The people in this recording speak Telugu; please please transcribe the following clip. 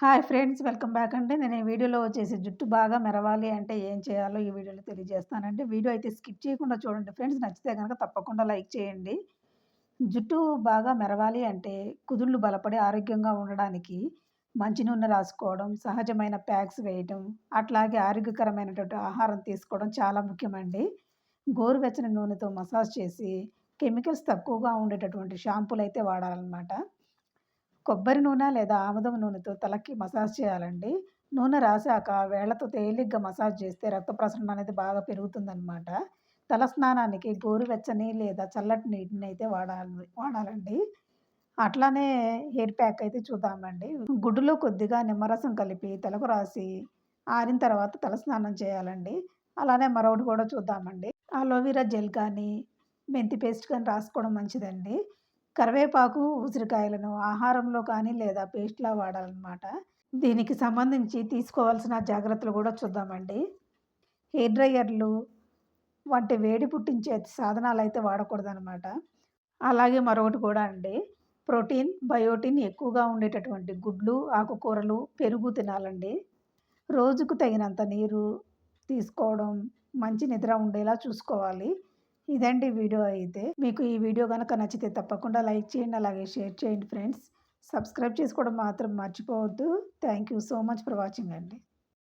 హాయ్ ఫ్రెండ్స్, వెల్కమ్ బ్యాక్ అండి. నేను ఈ వీడియోలో వచ్చేసి జుట్టు బాగా మెరవాలి అంటే ఏం చేయాలో ఈ వీడియోలో తెలియజేస్తానండి. వీడియో అయితే స్కిప్ చేయకుండా చూడండి ఫ్రెండ్స్. నచ్చితే గనక తప్పకుండా లైక్ చేయండి. జుట్టు బాగా మెరవాలి అంటే కుదుళ్ళు బలపడి ఆరోగ్యంగా ఉండడానికి మంచి నూనె రాసుకోవడం, సహజమైన ప్యాక్స్ వేయటం, అట్లాగే ఆరోగ్యకరమైనటువంటి ఆహారం తీసుకోవడం చాలా ముఖ్యమండి. గోరువెచ్చని నూనెతో మసాజ్ చేసి కెమికల్స్ తక్కువగా ఉండేటటువంటి షాంపూలయితే వాడాలనమాట. కొబ్బరి నూనె లేదా ఆముదం నూనెతో తలకి మసాజ్ చేయాలండి. నూనె రాసాక వేళ్ళతో తేలిగ్గా మసాజ్ చేస్తే రక్త ప్రసరణ అనేది బాగా పెరుగుతుందనమాట. తల స్నానానికి గోరువెచ్చని లేదా చల్లటి నీటినైతే వాడాలండి. అట్లానే హెయిర్ ప్యాక్ అయితే చూద్దామండి. గుడ్డులో కొద్దిగా నిమ్మరసం కలిపి తలకు రాసి ఆరిన తర్వాత తలస్నానం చేయాలండి. అలానే మరొకటి కూడా చూద్దామండి. అలోవెరా జెల్ కానీ, మెంతి పేస్ట్ కానీ రాసుకోవడం మంచిదండి. కరివేపాకు, ఉసిరికాయలను ఆహారంలో కానీ లేదా పేస్ట్‌లా వాడాలనమాట. దీనికి సంబంధించి తీసుకోవాల్సిన జాగ్రత్తలు గూడా చూద్దామండి. హెయిర్ డ్రైయర్లు వంటి వేడి పుట్టించే సాధనాలైతే వాడకూడదనమాట. అలాగే మరొకటి కూడా అండి, ప్రోటీన్, బయోటిన్ ఎక్కువగా ఉండేటటువంటి గుడ్లు, ఆకుకూరలు, పెరుగు తినాలండి. రోజుకు తగినంత నీరు తీసుకోవడం, మంచి నిద్ర ఉండేలా చూసుకోవాలి. ఇదండి వీడియో అయితే. మీకు ఈ వీడియో గనక నచ్చితే తప్పకుండా లైక్ చేయండి. అలాగే షేర్ చేయండి ఫ్రెండ్స్. సబ్స్క్రైబ్ చేసుకోవడం మాత్రం మర్చిపోవద్దు. Thank you so much for watching అండి.